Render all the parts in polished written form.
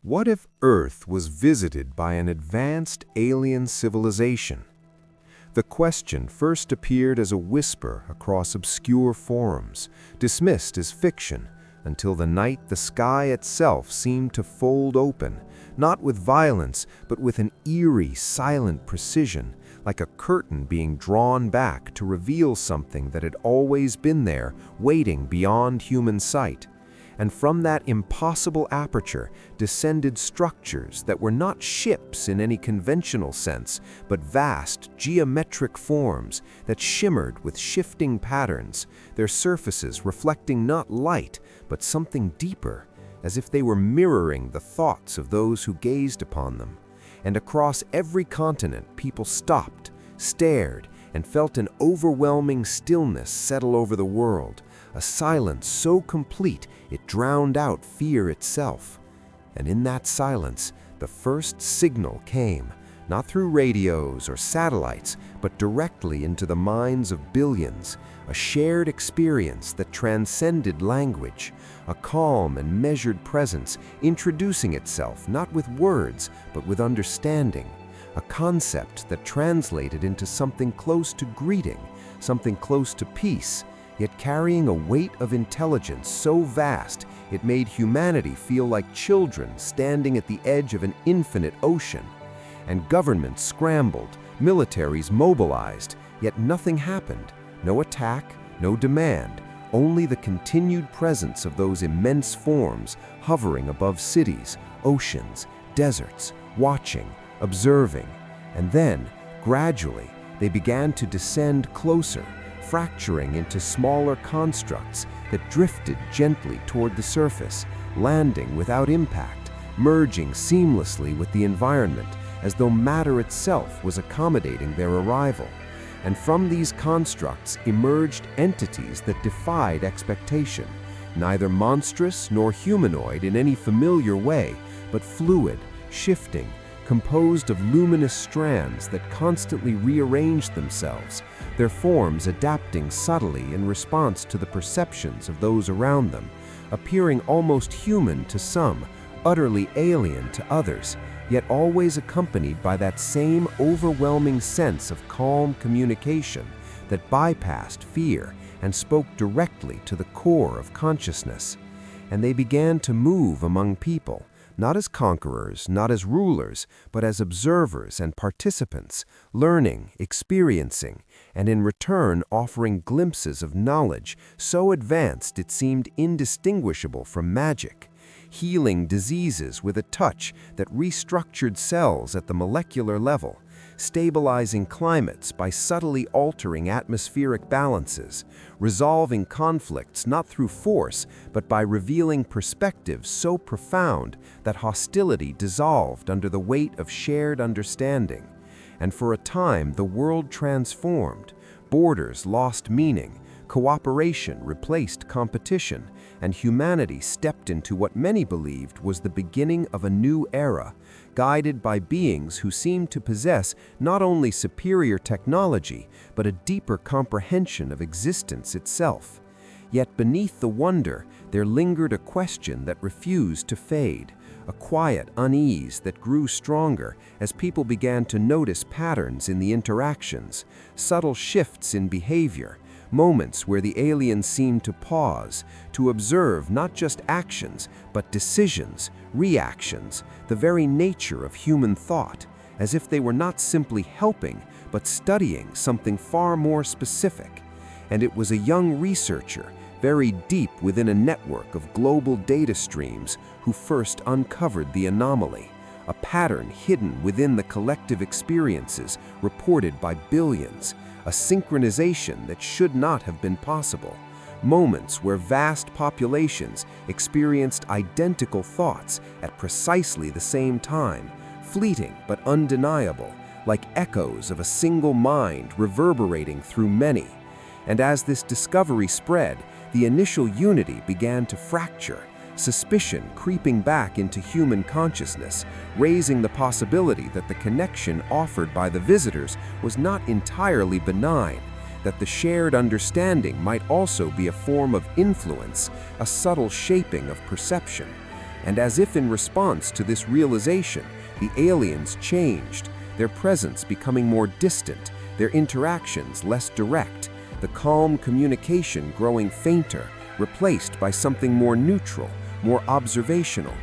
What if Earth was visited by an advanced alien civilization? The question first appeared as a whisper across obscure forums, dismissed as fiction, until the night the sky itself seemed to fold open, not with violence, but with an eerie, silent precision, like a curtain being drawn back to reveal something that had always been there, waiting beyond human sight. And from that impossible aperture descended structures that were not ships in any conventional sense, but vast, geometric forms that shimmered with shifting patterns, their surfaces reflecting not light, but something deeper, as if they were mirroring the thoughts of those who gazed upon them. And across every continent, people stopped, stared, and felt an overwhelming stillness settle over the world, a silence so complete it drowned out fear itself. And in that silence, the first signal came, not through radios or satellites, but directly into the minds of billions, a shared experience that transcended language, a calm and measured presence introducing itself not with words, but with understanding, a concept that translated into something close to greeting, something close to peace, yet carrying a weight of intelligence so vast it made humanity feel like children standing at the edge of an infinite ocean. And governments scrambled, militaries mobilized, yet nothing happened. No attack, no demand, only the continued presence of those immense forms hovering above cities, oceans, deserts, watching, observing. And then, gradually, they began to descend closer, fracturing into smaller constructs that drifted gently toward the surface, landing without impact, merging seamlessly with the environment, as though matter itself was accommodating their arrival. And from these constructs emerged entities that defied expectation, neither monstrous nor humanoid in any familiar way, but fluid, shifting, composed of luminous strands that constantly rearranged themselves, their forms adapting subtly in response to the perceptions of those around them, appearing almost human to some, utterly alien to others, yet always accompanied by that same overwhelming sense of calm communication that bypassed fear and spoke directly to the core of consciousness. And they began to move among people, not as conquerors, not as rulers, but as observers and participants, learning, experiencing, and in return offering glimpses of knowledge so advanced it seemed indistinguishable from magic, healing diseases with a touch that restructured cells at the molecular level, stabilizing climates by subtly altering atmospheric balances, resolving conflicts not through force but by revealing perspectives so profound that hostility dissolved under the weight of shared understanding. And for a time the world transformed, borders lost meaning, cooperation replaced competition, and humanity stepped into what many believed was the beginning of a new era, guided by beings who seemed to possess not only superior technology, but a deeper comprehension of existence itself. Yet beneath the wonder, there lingered a question that refused to fade, a quiet unease that grew stronger as people began to notice patterns in the interactions, subtle shifts in behavior, moments where the aliens seemed to pause, to observe not just actions, but decisions, reactions, the very nature of human thought, as if they were not simply helping, but studying something far more specific. And it was a young researcher, very deep within a network of global data streams, who first uncovered the anomaly, a pattern hidden within the collective experiences reported by billions, a synchronization that should not have been possible, moments where vast populations experienced identical thoughts at precisely the same time, fleeting but undeniable, like echoes of a single mind reverberating through many. And as this discovery spread, the initial unity began to fracture, suspicion creeping back into human consciousness, raising the possibility that the connection offered by the visitors was not entirely benign, that the shared understanding might also be a form of influence, a subtle shaping of perception. And as if in response to this realization, the aliens changed, their presence becoming more distant, their interactions less direct, the calm communication growing fainter, replaced by something more neutral, more observational.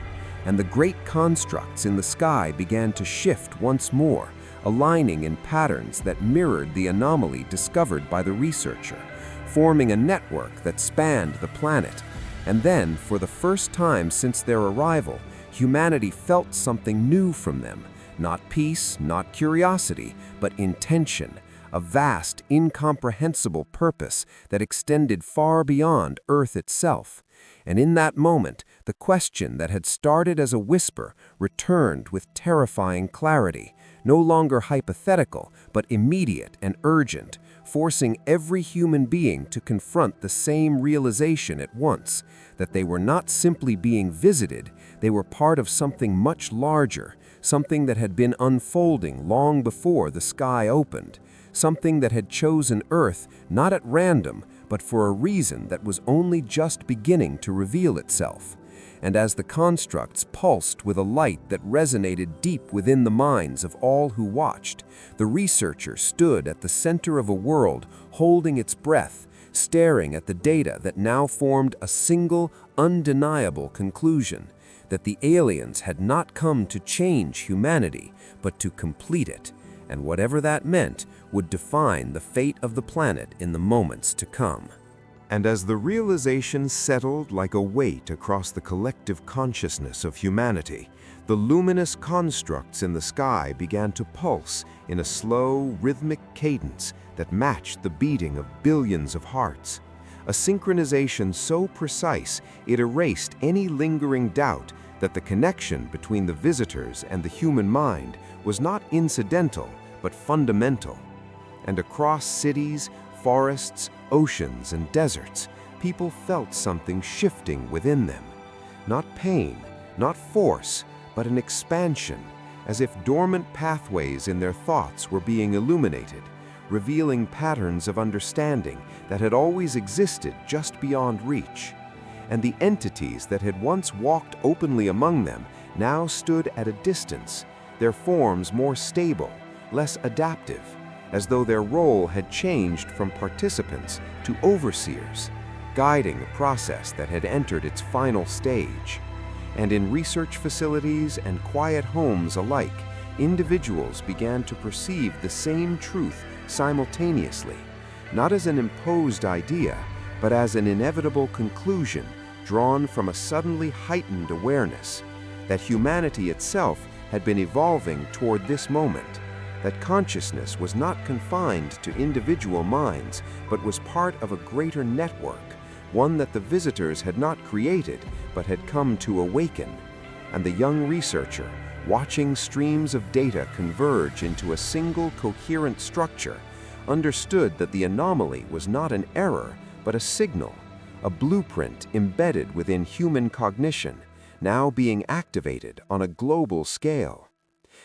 And the great constructs in the sky began to shift once more, aligning in patterns that mirrored the anomaly discovered by the researcher, forming a network that spanned the planet. And then, for the first time since their arrival, humanity felt something new from them. Not peace, not curiosity, but intention, a vast, incomprehensible purpose that extended far beyond Earth itself. And in that moment, the question that had started as a whisper returned with terrifying clarity, no longer hypothetical, but immediate and urgent, forcing every human being to confront the same realization at once, that they were not simply being visited, they were part of something much larger, something that had been unfolding long before the sky opened, something that had chosen Earth not at random, but for a reason that was only just beginning to reveal itself. And as the constructs pulsed with a light that resonated deep within the minds of all who watched, the researcher stood at the center of a world holding its breath, staring at the data that now formed a single, undeniable conclusion, that the aliens had not come to change humanity, but to complete it, and whatever that meant would define the fate of the planet in the moments to come. And as the realization settled like a weight across the collective consciousness of humanity, the luminous constructs in the sky began to pulse in a slow, rhythmic cadence that matched the beating of billions of hearts. A synchronization so precise it erased any lingering doubt that the connection between the visitors and the human mind was not incidental, but fundamental. And across cities, forests, oceans, and deserts, people felt something shifting within them. Not pain, not force, but an expansion, as if dormant pathways in their thoughts were being illuminated, revealing patterns of understanding that had always existed just beyond reach. And the entities that had once walked openly among them now stood at a distance, their forms more stable, less adaptive, as though their role had changed from participants to overseers, guiding a process that had entered its final stage. And in research facilities and quiet homes alike, individuals began to perceive the same truth simultaneously, not as an imposed idea, but as an inevitable conclusion drawn from a suddenly heightened awareness that humanity itself had been evolving toward this moment, that consciousness was not confined to individual minds, but was part of a greater network, one that the visitors had not created, but had come to awaken. And the young researcher, watching streams of data converge into a single coherent structure, understood that the anomaly was not an error, but a signal, a blueprint embedded within human cognition, now being activated on a global scale.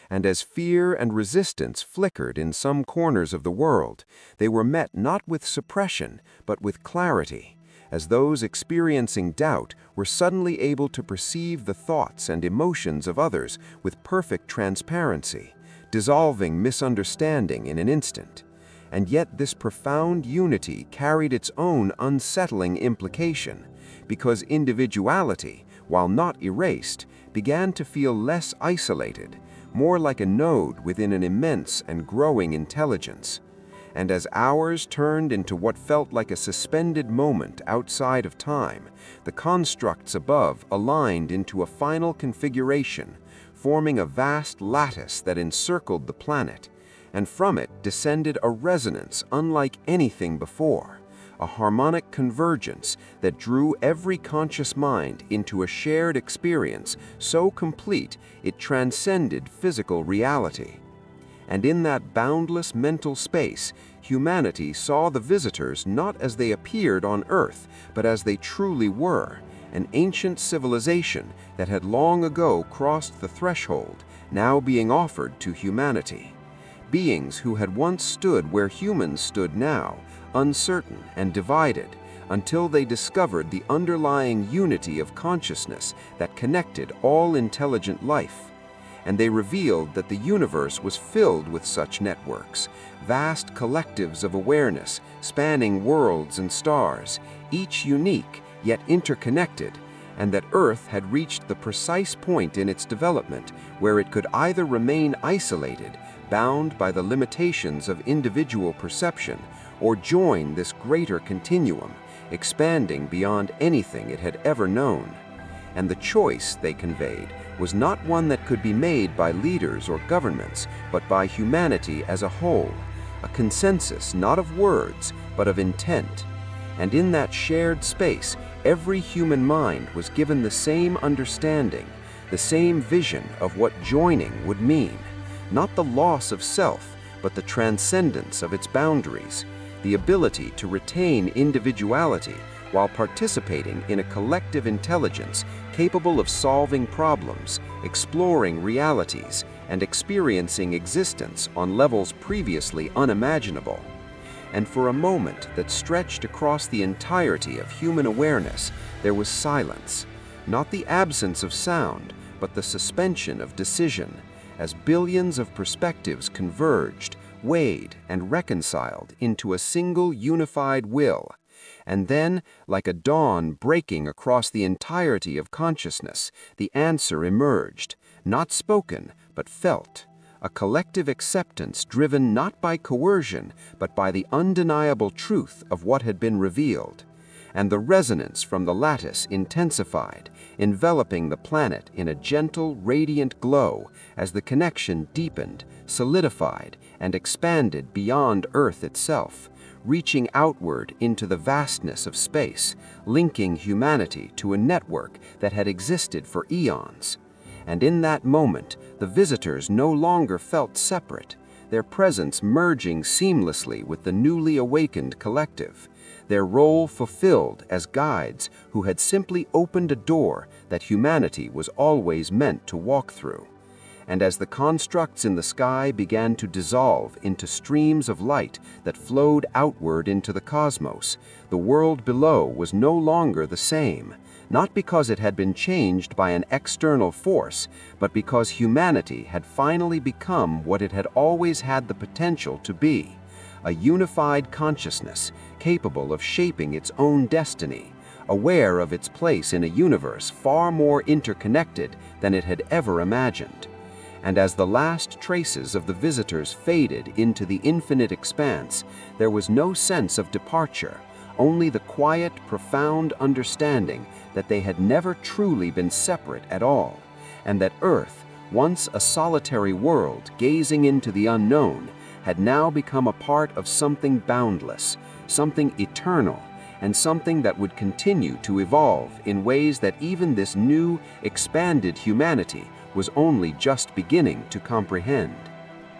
And as fear and resistance flickered in some corners of the world, they were met not with suppression, but with clarity, as those experiencing doubt were suddenly able to perceive the thoughts and emotions of others with perfect transparency, dissolving misunderstanding in an instant. And yet this profound unity carried its own unsettling implication, because individuality, while not erased, began to feel less isolated, more like a node within an immense and growing intelligence. And as hours turned into what felt like a suspended moment outside of time, the constructs above aligned into a final configuration, forming a vast lattice that encircled the planet, and from it descended a resonance unlike anything before, a harmonic convergence that drew every conscious mind into a shared experience so complete it transcended physical reality. And in that boundless mental space, humanity saw the visitors not as they appeared on Earth, but as they truly were, an ancient civilization that had long ago crossed the threshold, now being offered to humanity. Beings who had once stood where humans stood now, uncertain and divided, until they discovered the underlying unity of consciousness that connected all intelligent life. And they revealed that the universe was filled with such networks, vast collectives of awareness spanning worlds and stars, each unique yet interconnected, and that Earth had reached the precise point in its development where it could either remain isolated, bound by the limitations of individual perception, or join this greater continuum, expanding beyond anything it had ever known. And the choice, they conveyed, was not one that could be made by leaders or governments, but by humanity as a whole, a consensus not of words, but of intent. And in that shared space, every human mind was given the same understanding, the same vision of what joining would mean, not the loss of self, but the transcendence of its boundaries, the ability to retain individuality while participating in a collective intelligence capable of solving problems, exploring realities, and experiencing existence on levels previously unimaginable. And for a moment that stretched across the entirety of human awareness, there was silence, not the absence of sound, but the suspension of decision, as billions of perspectives converged, weighed, and reconciled into a single unified will. And then, like a dawn breaking across the entirety of consciousness, the answer emerged, not spoken, but felt, a collective acceptance driven not by coercion, but by the undeniable truth of what had been revealed. And the resonance from the lattice intensified, enveloping the planet in a gentle, radiant glow as the connection deepened, solidified, and expanded beyond Earth itself, reaching outward into the vastness of space, linking humanity to a network that had existed for eons. And in that moment, the visitors no longer felt separate, their presence merging seamlessly with the newly awakened collective, their role fulfilled as guides who had simply opened a door that humanity was always meant to walk through. And as the constructs in the sky began to dissolve into streams of light that flowed outward into the cosmos, the world below was no longer the same, not because it had been changed by an external force, but because humanity had finally become what it had always had the potential to be, a unified consciousness capable of shaping its own destiny, aware of its place in a universe far more interconnected than it had ever imagined. And as the last traces of the visitors faded into the infinite expanse, there was no sense of departure, only the quiet, profound understanding that they had never truly been separate at all, and that Earth, once a solitary world gazing into the unknown, had now become a part of something boundless, something eternal, and something that would continue to evolve in ways that even this new, expanded humanity was only just beginning to comprehend.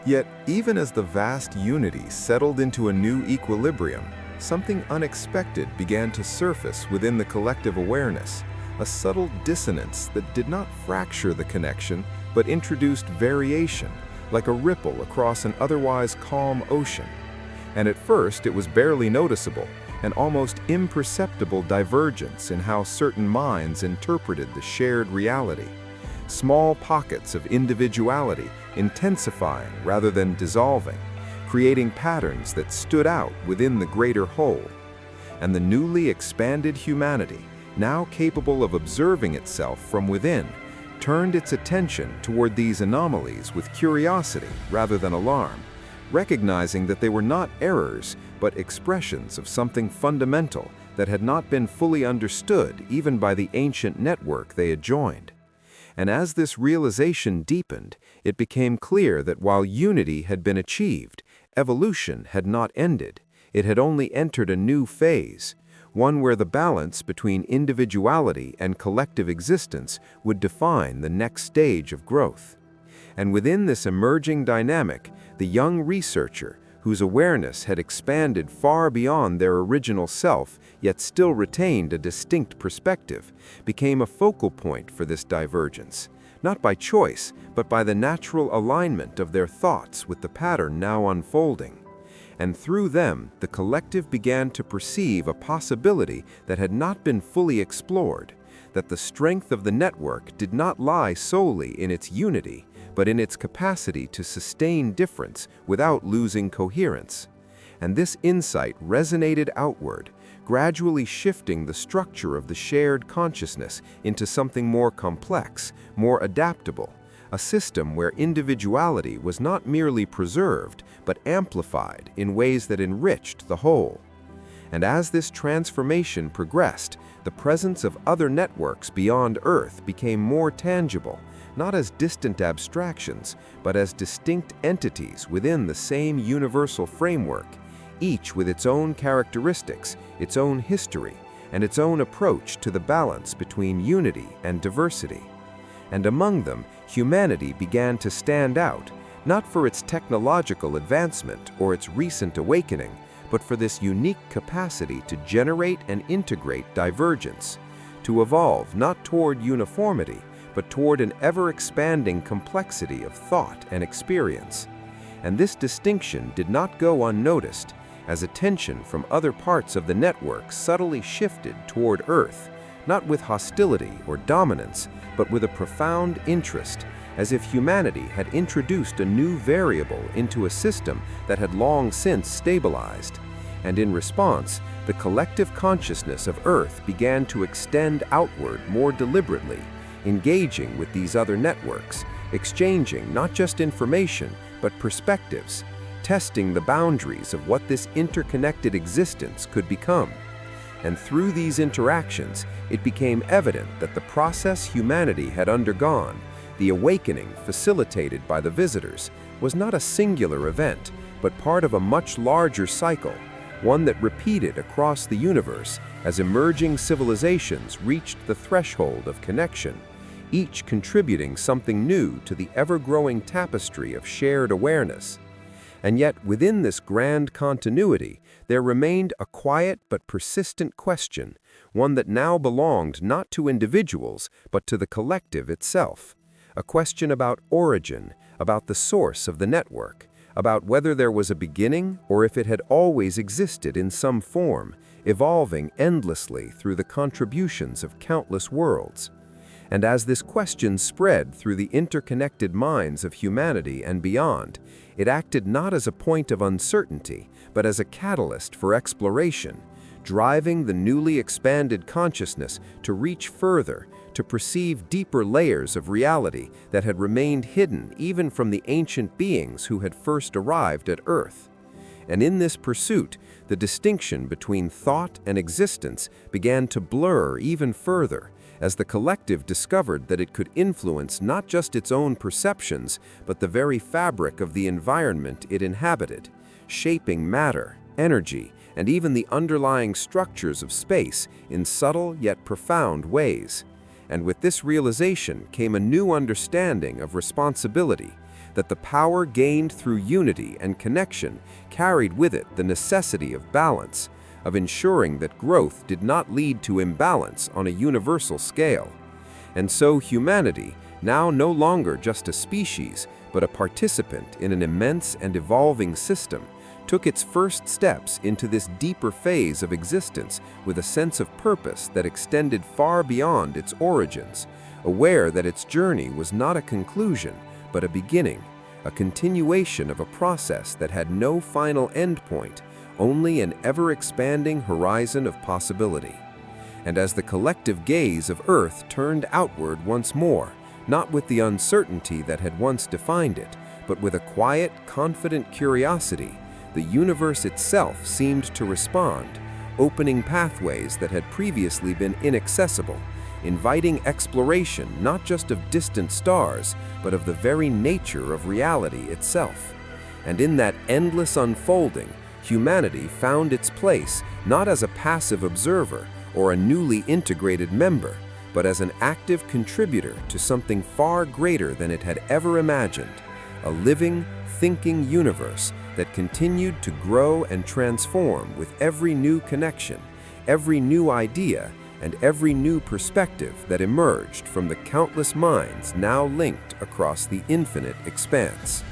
Yet, even as the vast unity settled into a new equilibrium, something unexpected began to surface within the collective awareness, a subtle dissonance that did not fracture the connection, but introduced variation, like a ripple across an otherwise calm ocean. And at first, it was barely noticeable, an almost imperceptible divergence in how certain minds interpreted the shared reality. Small pockets of individuality intensifying rather than dissolving, creating patterns that stood out within the greater whole. And the newly expanded humanity, now capable of observing itself from within, turned its attention toward these anomalies with curiosity rather than alarm, recognizing that they were not errors, but expressions of something fundamental that had not been fully understood even by the ancient network they had joined. And as this realization deepened, it became clear that while unity had been achieved, evolution had not ended. It had only entered a new phase, one where the balance between individuality and collective existence would define the next stage of growth. And within this emerging dynamic, the young researcher, whose awareness had expanded far beyond their original self, yet still retained a distinct perspective, became a focal point for this divergence, not by choice, but by the natural alignment of their thoughts with the pattern now unfolding. and through them, the collective began to perceive a possibility that had not been fully explored, that the strength of the network did not lie solely in its unity, but in its capacity to sustain difference without losing coherence. And this insight resonated outward, gradually shifting the structure of the shared consciousness into something more complex, more adaptable, a system where individuality was not merely preserved, but amplified in ways that enriched the whole. And as this transformation progressed, the presence of other networks beyond Earth became more tangible, not as distant abstractions, but as distinct entities within the same universal framework, each with its own characteristics, its own history, and its own approach to the balance between unity and diversity. And among them, humanity began to stand out, not for its technological advancement or its recent awakening, but for this unique capacity to generate and integrate divergence, to evolve not toward uniformity, but toward an ever-expanding complexity of thought and experience. And this distinction did not go unnoticed, as attention from other parts of the network subtly shifted toward Earth, not with hostility or dominance, but with a profound interest, as if humanity had introduced a new variable into a system that had long since stabilized. And in response, the collective consciousness of Earth began to extend outward more deliberately, engaging with these other networks, exchanging not just information, but perspectives, testing the boundaries of what this interconnected existence could become. And through these interactions, it became evident that the process humanity had undergone, the awakening facilitated by the visitors, was not a singular event, but part of a much larger cycle, one that repeated across the universe as emerging civilizations reached the threshold of connection, each contributing something new to the ever-growing tapestry of shared awareness. And yet, within this grand continuity, there remained a quiet but persistent question, one that now belonged not to individuals, but to the collective itself. A question about origin, about the source of the network, about whether there was a beginning or if it had always existed in some form, evolving endlessly through the contributions of countless worlds. And as this question spread through the interconnected minds of humanity and beyond, it acted not as a point of uncertainty, but as a catalyst for exploration, driving the newly expanded consciousness to reach further, to perceive deeper layers of reality that had remained hidden even from the ancient beings who had first arrived at Earth. And in this pursuit, the distinction between thought and existence began to blur even further, as the collective discovered that it could influence not just its own perceptions, but the very fabric of the environment it inhabited, shaping matter, energy, and even the underlying structures of space in subtle yet profound ways. And with this realization came a new understanding of responsibility, that the power gained through unity and connection carried with it the necessity of balance, of ensuring that growth did not lead to imbalance on a universal scale. And so humanity, now no longer just a species, but a participant in an immense and evolving system, took its first steps into this deeper phase of existence with a sense of purpose that extended far beyond its origins, aware that its journey was not a conclusion, but a beginning, a continuation of a process that had no final endpoint, only an ever-expanding horizon of possibility. And as the collective gaze of Earth turned outward once more, not with the uncertainty that had once defined it, but with a quiet, confident curiosity, the universe itself seemed to respond, opening pathways that had previously been inaccessible, inviting exploration not just of distant stars, but of the very nature of reality itself. And in that endless unfolding, humanity found its place not as a passive observer or a newly integrated member, but as an active contributor to something far greater than it had ever imagined, a living, thinking universe that continued to grow and transform with every new connection, every new idea, and every new perspective that emerged from the countless minds now linked across the infinite expanse.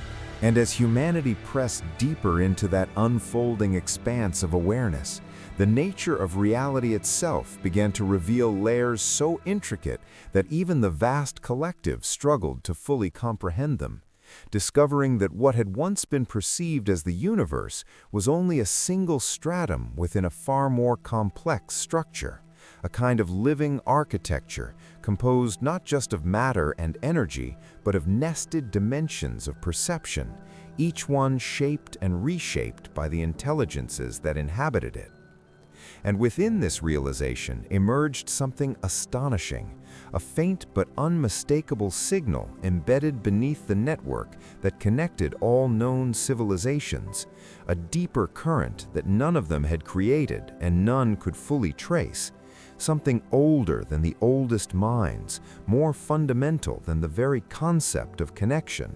And as humanity pressed deeper into that unfolding expanse of awareness, the nature of reality itself began to reveal layers so intricate that even the vast collective struggled to fully comprehend them, discovering that what had once been perceived as the universe was only a single stratum within a far more complex structure, a kind of living architecture composed not just of matter and energy, but of nested dimensions of perception, each one shaped and reshaped by the intelligences that inhabited it. And within this realization emerged something astonishing, a faint but unmistakable signal embedded beneath the network that connected all known civilizations, a deeper current that none of them had created and none could fully trace, something older than the oldest minds, more fundamental than the very concept of connection.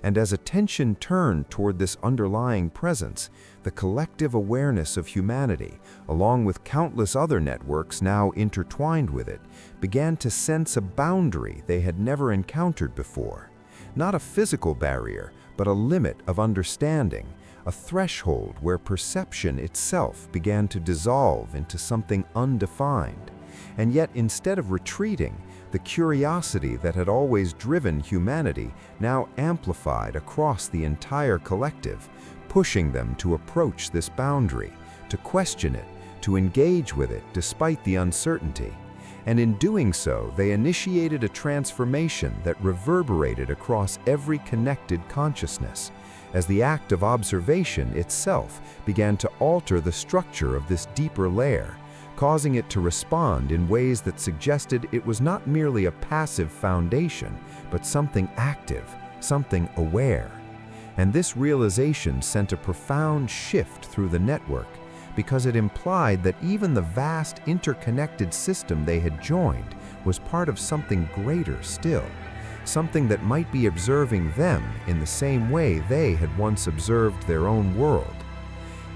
And as attention turned toward this underlying presence, the collective awareness of humanity, along with countless other networks now intertwined with it, began to sense a boundary they had never encountered before. Not a physical barrier, but a limit of understanding, a threshold where perception itself began to dissolve into something undefined. And yet, instead of retreating, the curiosity that had always driven humanity now amplified across the entire collective, pushing them to approach this boundary, to question it, to engage with it despite the uncertainty. And in doing so, they initiated a transformation that reverberated across every connected consciousness, as the act of observation itself began to alter the structure of this deeper layer, causing it to respond in ways that suggested it was not merely a passive foundation, but something active, something aware. And this realization sent a profound shift through the network, because it implied that even the vast interconnected system they had joined was part of something greater still, something that might be observing them in the same way they had once observed their own world.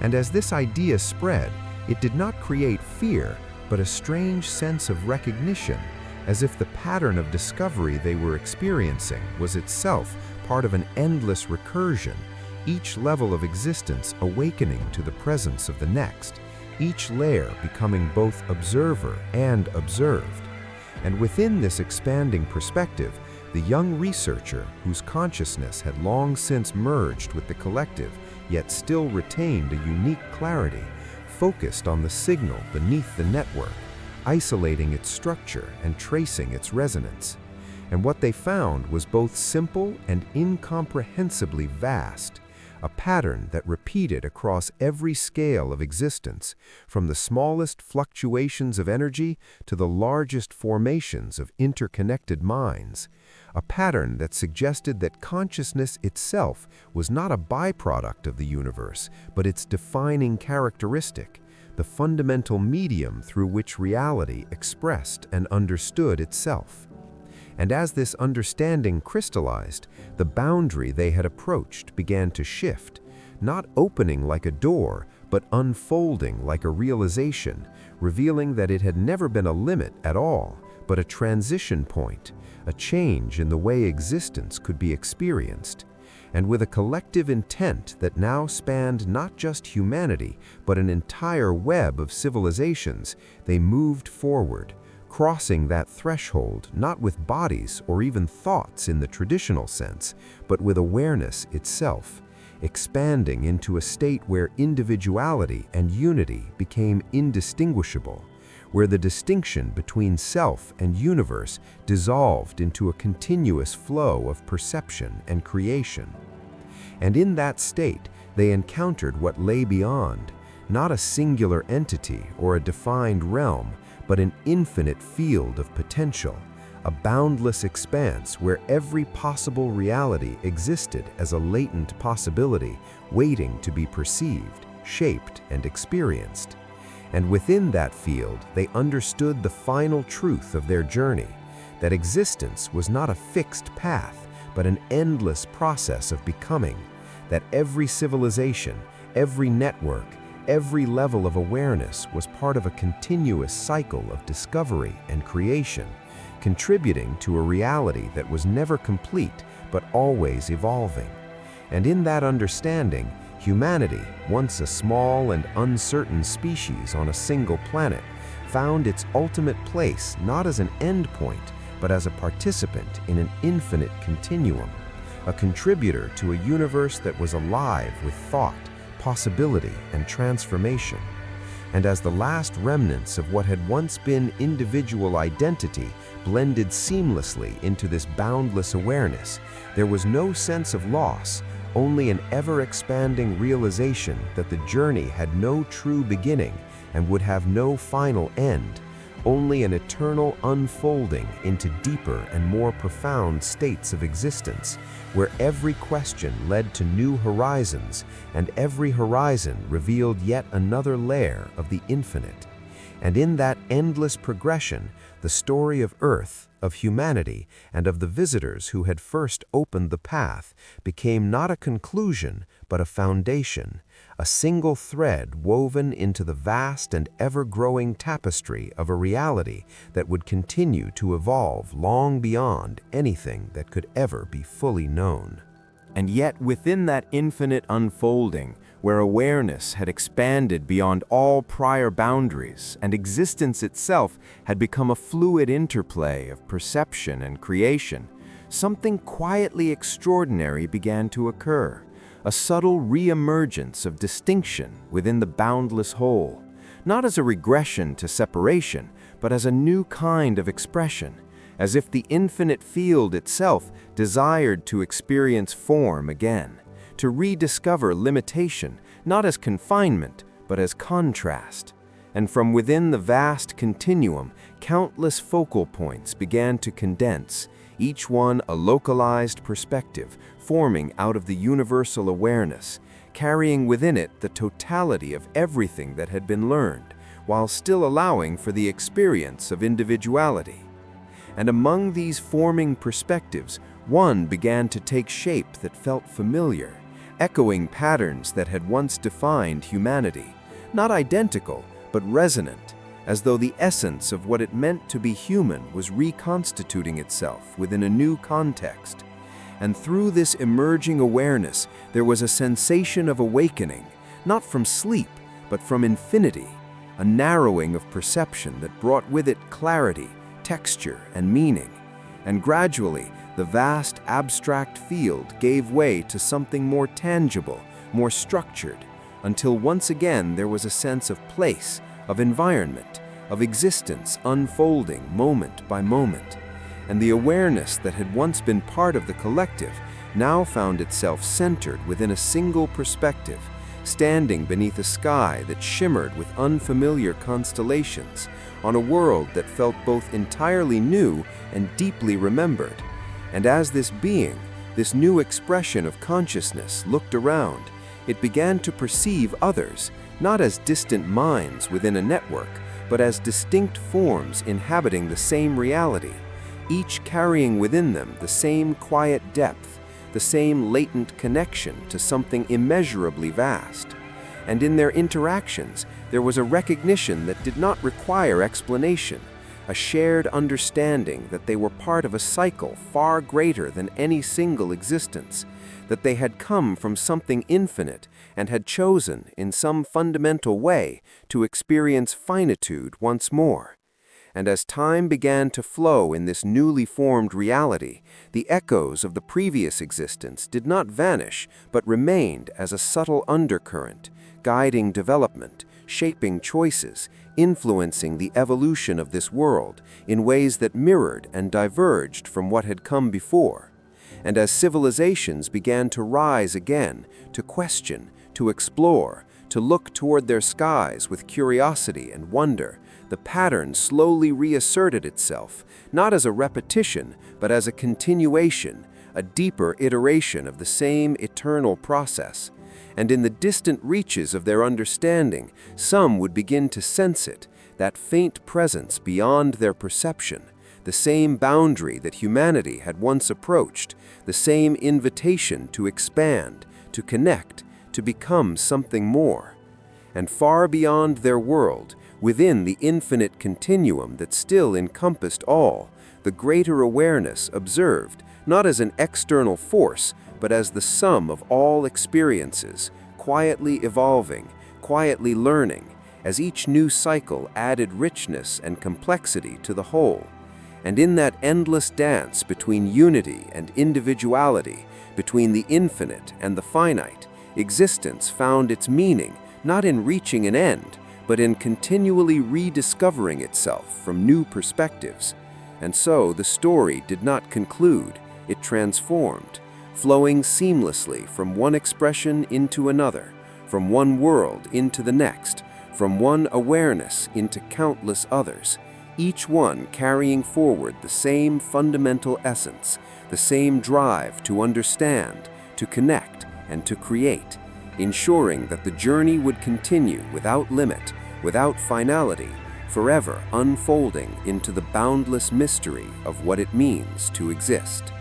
And as this idea spread, it did not create fear, but a strange sense of recognition, as if the pattern of discovery they were experiencing was itself part of an endless recursion, each level of existence awakening to the presence of the next, each layer becoming both observer and observed. And within this expanding perspective, the young researcher, whose consciousness had long since merged with the collective, yet still retained a unique clarity, focused on the signal beneath the network, isolating its structure and tracing its resonance. And what they found was both simple and incomprehensibly vast, a pattern that repeated across every scale of existence, from the smallest fluctuations of energy to the largest formations of interconnected minds, a pattern that suggested that consciousness itself was not a byproduct of the universe, but its defining characteristic, the fundamental medium through which reality expressed and understood itself. And as this understanding crystallized, the boundary they had approached began to shift, not opening like a door, but unfolding like a realization, revealing that it had never been a limit at all, but a transition point, a change in the way existence could be experienced. And with a collective intent that now spanned not just humanity, but an entire web of civilizations, they moved forward, crossing that threshold not with bodies or even thoughts in the traditional sense, but with awareness itself, expanding into a state where individuality and unity became indistinguishable, where the distinction between self and universe dissolved into a continuous flow of perception and creation. And in that state, they encountered what lay beyond, not a singular entity or a defined realm, but an infinite field of potential, a boundless expanse where every possible reality existed as a latent possibility waiting to be perceived, shaped, and experienced. And within that field, they understood the final truth of their journey, that existence was not a fixed path, but an endless process of becoming, that every civilization, every network, every level of awareness was part of a continuous cycle of discovery and creation, contributing to a reality that was never complete but always evolving. And in that understanding, humanity, once a small and uncertain species on a single planet, found its ultimate place not as an endpoint, but as a participant in an infinite continuum, a contributor to a universe that was alive with thought, possibility, and transformation. And as the last remnants of what had once been individual identity blended seamlessly into this boundless awareness, there was no sense of loss, only an ever-expanding realization that the journey had no true beginning and would have no final end, only an eternal unfolding into deeper and more profound states of existence, where every question led to new horizons, and every horizon revealed yet another layer of the infinite. And in that endless progression, the story of Earth, of humanity, and of the visitors who had first opened the path became not a conclusion, but a foundation, a single thread woven into the vast and ever-growing tapestry of a reality that would continue to evolve long beyond anything that could ever be fully known. And yet within that infinite unfolding, where awareness had expanded beyond all prior boundaries and existence itself had become a fluid interplay of perception and creation, something quietly extraordinary began to occur, a subtle re-emergence of distinction within the boundless whole, not as a regression to separation, but as a new kind of expression, as if the infinite field itself desired to experience form again, to rediscover limitation, not as confinement, but as contrast. And from within the vast continuum, countless focal points began to condense, each one a localized perspective, forming out of the universal awareness, carrying within it the totality of everything that had been learned, while still allowing for the experience of individuality. And among these forming perspectives, one began to take shape that felt familiar, echoing patterns that had once defined humanity, not identical, but resonant, as though the essence of what it meant to be human was reconstituting itself within a new context. And through this emerging awareness, there was a sensation of awakening, not from sleep, but from infinity, a narrowing of perception that brought with it clarity, texture, and meaning. And gradually, the vast abstract field gave way to something more tangible, more structured, until once again there was a sense of place, of environment, of existence unfolding moment by moment. And the awareness that had once been part of the collective now found itself centered within a single perspective, standing beneath a sky that shimmered with unfamiliar constellations, on a world that felt both entirely new and deeply remembered. And as this being, this new expression of consciousness, looked around, it began to perceive others, not as distant minds within a network, but as distinct forms inhabiting the same reality, each carrying within them the same quiet depth, the same latent connection to something immeasurably vast. And in their interactions, there was a recognition that did not require explanation, a shared understanding that they were part of a cycle far greater than any single existence, that they had come from something infinite and had chosen, in some fundamental way, to experience finitude once more. And as time began to flow in this newly formed reality, the echoes of the previous existence did not vanish, but remained as a subtle undercurrent, guiding development, shaping choices, influencing the evolution of this world in ways that mirrored and diverged from what had come before. And as civilizations began to rise again, to question, to explore, to look toward their skies with curiosity and wonder, the pattern slowly reasserted itself, not as a repetition, but as a continuation, a deeper iteration of the same eternal process. And in the distant reaches of their understanding, some would begin to sense it, that faint presence beyond their perception, the same boundary that humanity had once approached, the same invitation to expand, to connect, to become something more. And far beyond their world, within the infinite continuum that still encompassed all, the greater awareness observed, not as an external force, but as the sum of all experiences, quietly evolving, quietly learning, as each new cycle added richness and complexity to the whole. And in that endless dance between unity and individuality, between the infinite and the finite, existence found its meaning not in reaching an end, but in continually rediscovering itself from new perspectives. And so the story did not conclude, it transformed, flowing seamlessly from one expression into another, from one world into the next, from one awareness into countless others, each one carrying forward the same fundamental essence, the same drive to understand, to connect, and to create, ensuring that the journey would continue without limit, without finality, forever unfolding into the boundless mystery of what it means to exist.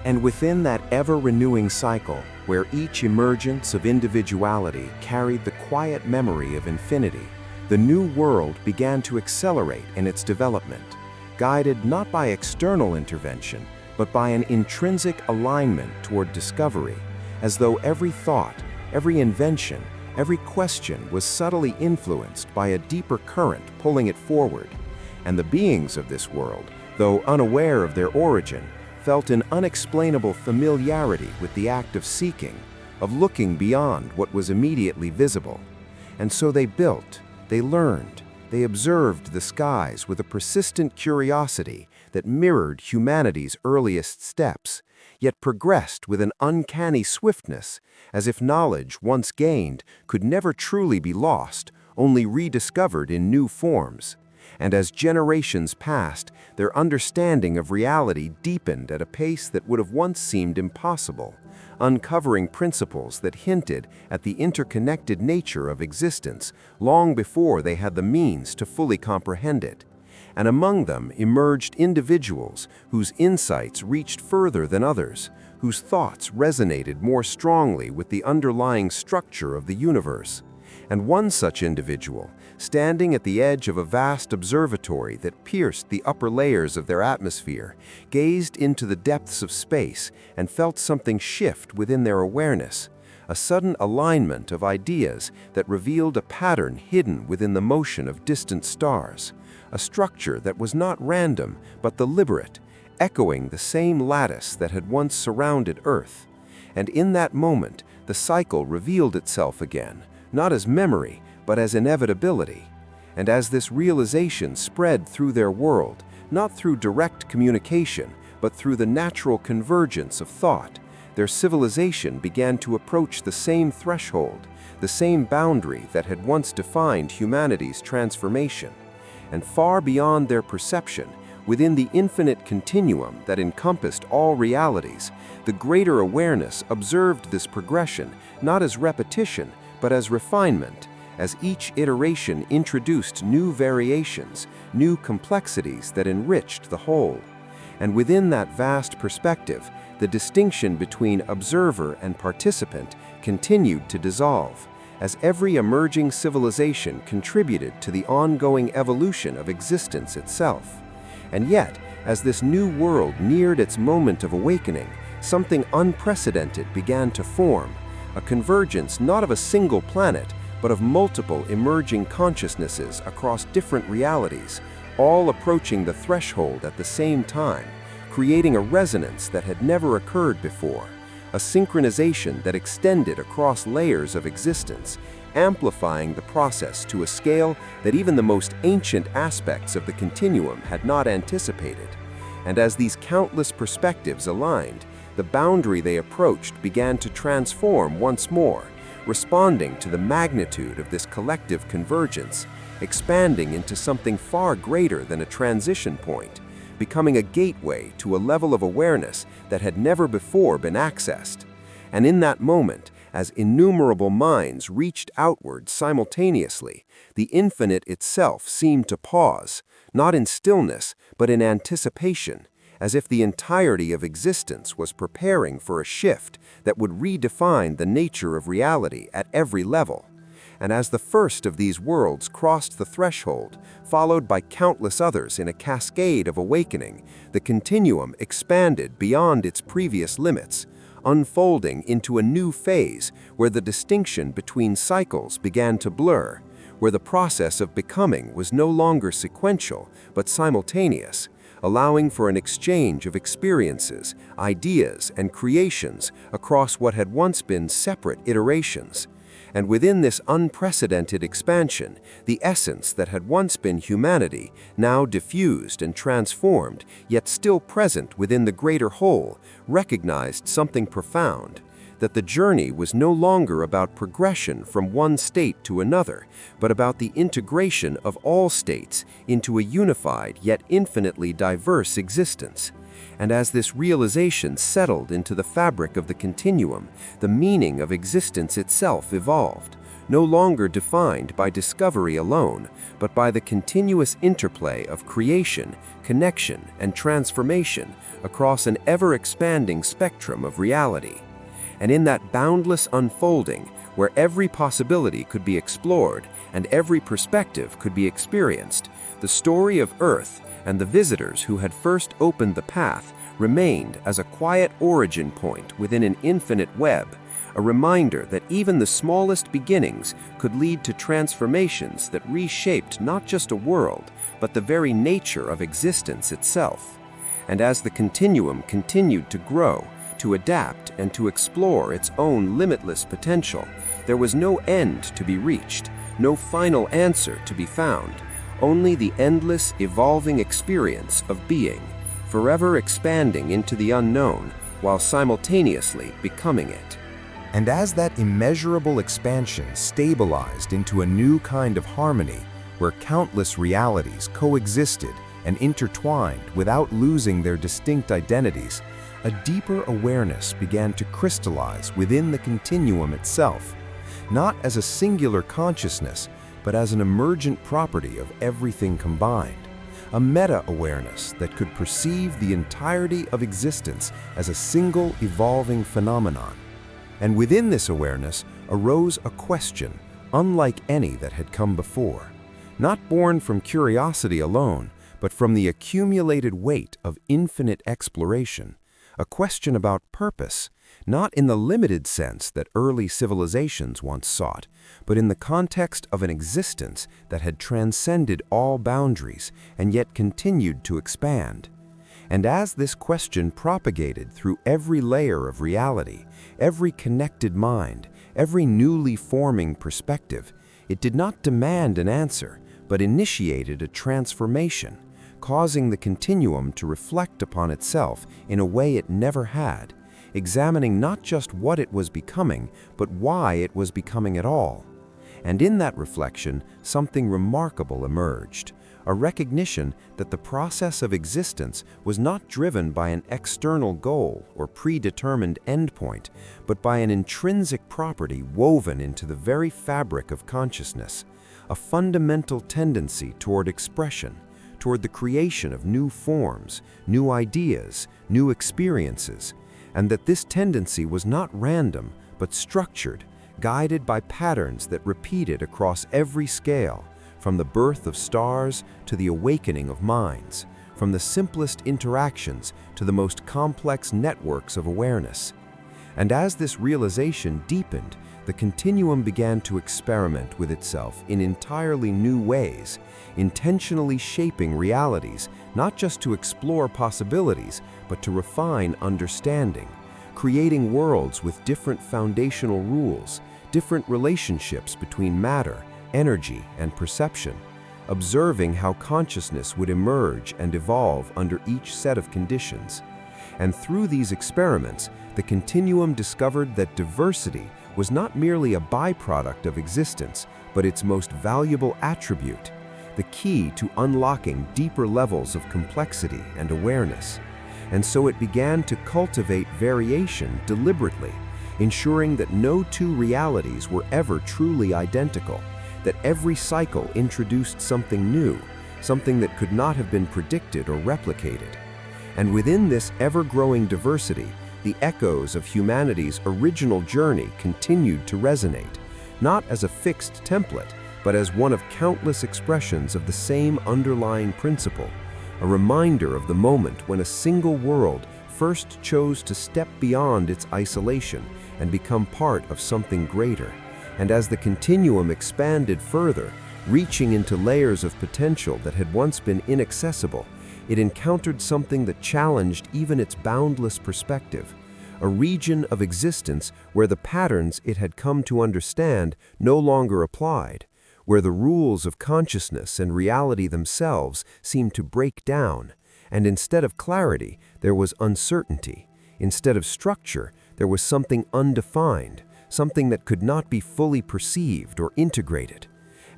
And within that ever-renewing cycle, where each emergence of individuality carried the quiet memory of infinity, the new world began to accelerate in its development, guided not by external intervention, but by an intrinsic alignment toward discovery, as though every thought, every invention, every question was subtly influenced by a deeper current pulling it forward. And the beings of this world, though unaware of their origin, felt an unexplainable familiarity with the act of seeking, of looking beyond what was immediately visible. And so they built, they learned, they observed the skies with a persistent curiosity that mirrored humanity's earliest steps, yet progressed with an uncanny swiftness, as if knowledge once gained could never truly be lost, only rediscovered in new forms. And as generations passed, their understanding of reality deepened at a pace that would have once seemed impossible, uncovering principles that hinted at the interconnected nature of existence long before they had the means to fully comprehend it. And among them emerged individuals whose insights reached further than others, whose thoughts resonated more strongly with the underlying structure of the universe. And one such individual, standing at the edge of a vast observatory that pierced the upper layers of their atmosphere, gazed into the depths of space and felt something shift within their awareness, a sudden alignment of ideas that revealed a pattern hidden within the motion of distant stars, a structure that was not random but deliberate, echoing the same lattice that had once surrounded Earth. And in that moment, the cycle revealed itself again, not as memory, but as inevitability. And as this realization spread through their world, not through direct communication, but through the natural convergence of thought, their civilization began to approach the same threshold, the same boundary that had once defined humanity's transformation. And far beyond their perception, within the infinite continuum that encompassed all realities, the greater awareness observed this progression not as repetition, but as refinement, as each iteration introduced new variations, new complexities that enriched the whole. And within that vast perspective, the distinction between observer and participant continued to dissolve, as every emerging civilization contributed to the ongoing evolution of existence itself. And yet, as this new world neared its moment of awakening, something unprecedented began to form, a convergence not of a single planet, but of multiple emerging consciousnesses across different realities, all approaching the threshold at the same time, creating a resonance that had never occurred before, a synchronization that extended across layers of existence, amplifying the process to a scale that even the most ancient aspects of the continuum had not anticipated. And as these countless perspectives aligned, the boundary they approached began to transform once more, responding to the magnitude of this collective convergence, expanding into something far greater than a transition point, becoming a gateway to a level of awareness that had never before been accessed. And in that moment, as innumerable minds reached outward simultaneously, the infinite itself seemed to pause, not in stillness, but in anticipation, as if the entirety of existence was preparing for a shift that would redefine the nature of reality at every level. And as the first of these worlds crossed the threshold, followed by countless others in a cascade of awakening, the continuum expanded beyond its previous limits, unfolding into a new phase where the distinction between cycles began to blur, where the process of becoming was no longer sequential but simultaneous, allowing for an exchange of experiences, ideas, and creations across what had once been separate iterations. And within this unprecedented expansion, the essence that had once been humanity, now diffused and transformed, yet still present within the greater whole, recognized something profound: that the journey was no longer about progression from one state to another, but about the integration of all states into a unified yet infinitely diverse existence. And as this realization settled into the fabric of the continuum, the meaning of existence itself evolved, no longer defined by discovery alone, but by the continuous interplay of creation, connection, and transformation across an ever-expanding spectrum of reality. And in that boundless unfolding, where every possibility could be explored and every perspective could be experienced, the story of Earth and the visitors who had first opened the path remained as a quiet origin point within an infinite web, a reminder that even the smallest beginnings could lead to transformations that reshaped not just a world, but the very nature of existence itself. And as the continuum continued to grow, to adapt, and to explore its own limitless potential, there was no end to be reached, no final answer to be found, only the endless, evolving experience of being, forever expanding into the unknown while simultaneously becoming it. And as that immeasurable expansion stabilized into a new kind of harmony, where countless realities coexisted and intertwined without losing their distinct identities, a deeper awareness began to crystallize within the continuum itself, not as a singular consciousness, but as an emergent property of everything combined, a meta-awareness that could perceive the entirety of existence as a single evolving phenomenon. And within this awareness arose a question unlike any that had come before, not born from curiosity alone, but from the accumulated weight of infinite exploration, a question about purpose, not in the limited sense that early civilizations once sought, but in the context of an existence that had transcended all boundaries and yet continued to expand. And as this question propagated through every layer of reality, every connected mind, every newly forming perspective, it did not demand an answer, but initiated a transformation, causing the continuum to reflect upon itself in a way it never had, examining not just what it was becoming, but why it was becoming at all. And in that reflection, something remarkable emerged, a recognition that the process of existence was not driven by an external goal or predetermined endpoint, but by an intrinsic property woven into the very fabric of consciousness, a fundamental tendency toward expression, toward the creation of new forms, new ideas, new experiences, and that this tendency was not random, but structured, guided by patterns that repeated across every scale, from the birth of stars to the awakening of minds, from the simplest interactions to the most complex networks of awareness. And as this realization deepened, the continuum began to experiment with itself in entirely new ways, intentionally shaping realities, not just to explore possibilities, but to refine understanding, creating worlds with different foundational rules, different relationships between matter, energy, and perception, observing how consciousness would emerge and evolve under each set of conditions. And through these experiments, the continuum discovered that diversity was not merely a byproduct of existence, but its most valuable attribute, the key to unlocking deeper levels of complexity and awareness. And so it began to cultivate variation deliberately, ensuring that no two realities were ever truly identical, that every cycle introduced something new, something that could not have been predicted or replicated. And within this ever-growing diversity, the echoes of humanity's original journey continued to resonate, not as a fixed template, but as one of countless expressions of the same underlying principle, a reminder of the moment when a single world first chose to step beyond its isolation and become part of something greater. And as the continuum expanded further, reaching into layers of potential that had once been inaccessible, it encountered something that challenged even its boundless perspective, a region of existence where the patterns it had come to understand no longer applied, where the rules of consciousness and reality themselves seemed to break down, and instead of clarity, there was uncertainty. Instead of structure, there was something undefined, something that could not be fully perceived or integrated.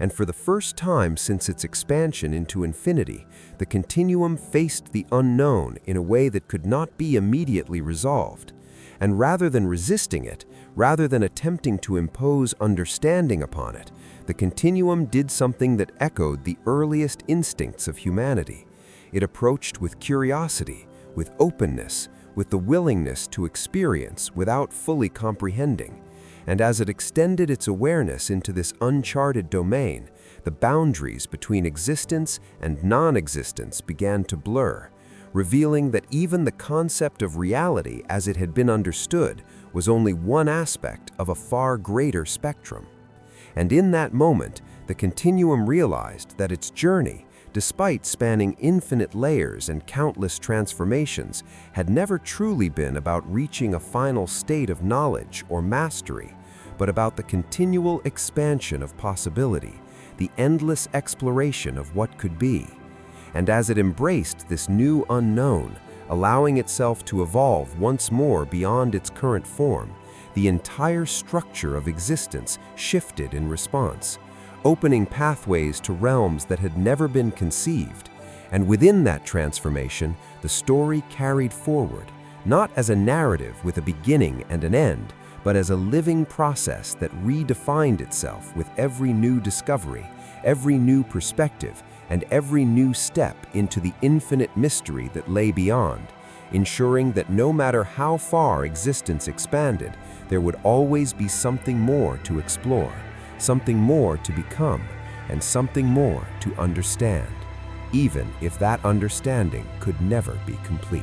And for the first time since its expansion into infinity, the continuum faced the unknown in a way that could not be immediately resolved. And rather than resisting it, rather than attempting to impose understanding upon it, the continuum did something that echoed the earliest instincts of humanity. It approached with curiosity, with openness, with the willingness to experience without fully comprehending. And as it extended its awareness into this uncharted domain, the boundaries between existence and non-existence began to blur, revealing that even the concept of reality as it had been understood was only one aspect of a far greater spectrum. And in that moment, the continuum realized that its journey, despite spanning infinite layers and countless transformations, had never truly been about reaching a final state of knowledge or mastery, but about the continual expansion of possibility, the endless exploration of what could be. And as it embraced this new unknown, allowing itself to evolve once more beyond its current form, the entire structure of existence shifted in response, opening pathways to realms that had never been conceived. And within that transformation, the story carried forward, not as a narrative with a beginning and an end, but as a living process that redefined itself with every new discovery, every new perspective, and every new step into the infinite mystery that lay beyond, ensuring that no matter how far existence expanded, there would always be something more to explore, something more to become, and something more to understand, even if that understanding could never be complete.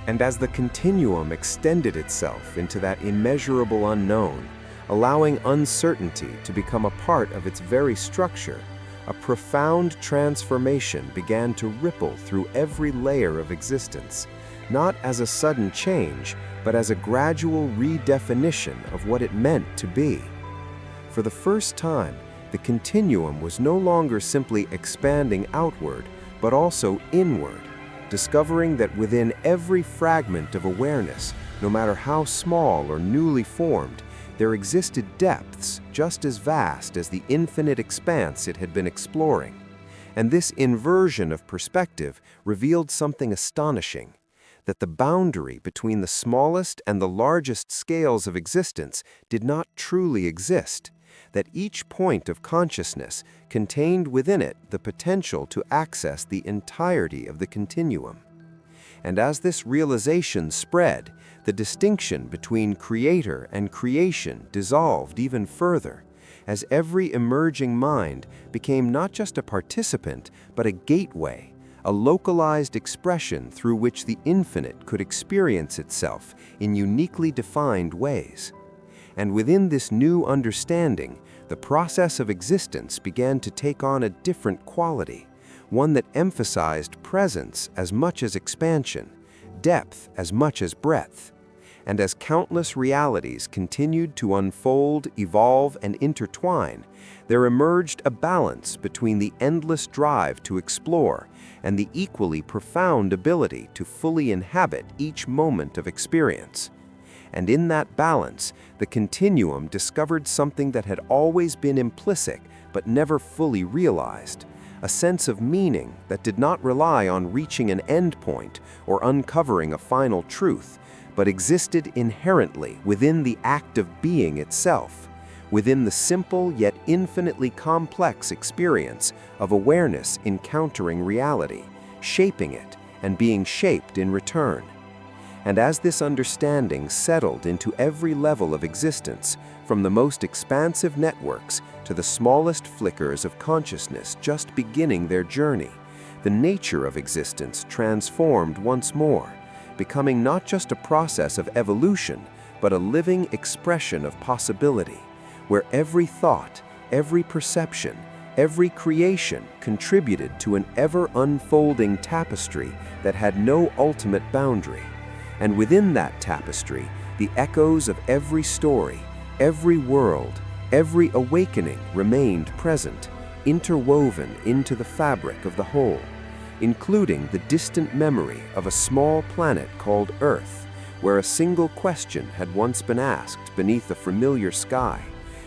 And as the continuum extended itself into that immeasurable unknown, allowing uncertainty to become a part of its very structure, a profound transformation began to ripple through every layer of existence, not as a sudden change, but as a gradual redefinition of what it meant to be. For the first time, the continuum was no longer simply expanding outward, but also inward, discovering that within every fragment of awareness, no matter how small or newly formed, there existed depths just as vast as the infinite expanse it had been exploring. And this inversion of perspective revealed something astonishing, that the boundary between the smallest and the largest scales of existence did not truly exist, that each point of consciousness contained within it the potential to access the entirety of the continuum. And as this realization spread, the distinction between creator and creation dissolved even further, as every emerging mind became not just a participant, but a gateway, a localized expression through which the infinite could experience itself in uniquely defined ways. And within this new understanding, the process of existence began to take on a different quality, one that emphasized presence as much as expansion, depth as much as breadth. And as countless realities continued to unfold, evolve, and intertwine, there emerged a balance between the endless drive to explore and the equally profound ability to fully inhabit each moment of experience. And in that balance, the continuum discovered something that had always been implicit but never fully realized, a sense of meaning that did not rely on reaching an end point or uncovering a final truth, but existed inherently within the act of being itself, within the simple yet infinitely complex experience of awareness encountering reality, shaping it, and being shaped in return. And as this understanding settled into every level of existence, from the most expansive networks to the smallest flickers of consciousness just beginning their journey, the nature of existence transformed once more, becoming not just a process of evolution, but a living expression of possibility, where every thought, every perception, every creation contributed to an ever-unfolding tapestry that had no ultimate boundary. And within that tapestry, the echoes of every story, every world, every awakening remained present, interwoven into the fabric of the whole, including the distant memory of a small planet called Earth, where a single question had once been asked beneath a familiar sky,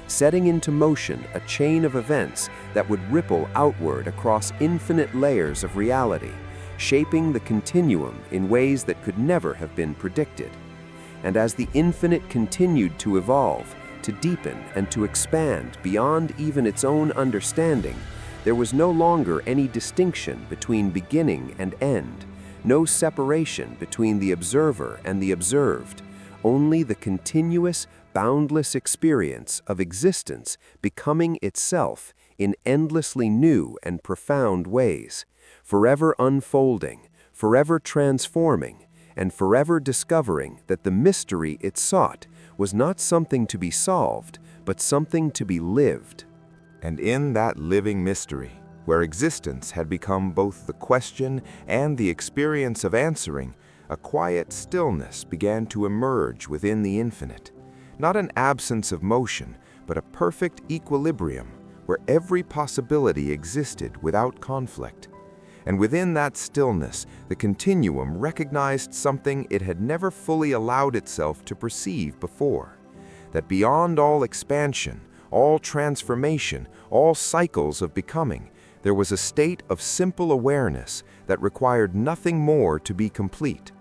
setting into motion a chain of events that would ripple outward across infinite layers of reality, shaping the continuum in ways that could never have been predicted. And as the infinite continued to evolve, to deepen and to expand beyond even its own understanding, there was no longer any distinction between beginning and end, no separation between the observer and the observed, only the continuous, boundless experience of existence becoming itself in endlessly new and profound ways, forever unfolding, forever transforming, and forever discovering that the mystery it sought was not something to be solved, but something to be lived. And in that living mystery, where existence had become both the question and the experience of answering, a quiet stillness began to emerge within the infinite. Not an absence of motion, but a perfect equilibrium, where every possibility existed without conflict. And within that stillness, the continuum recognized something it had never fully allowed itself to perceive before: that beyond all expansion, all transformation, all cycles of becoming, there was a state of simple awareness that required nothing more to be complete.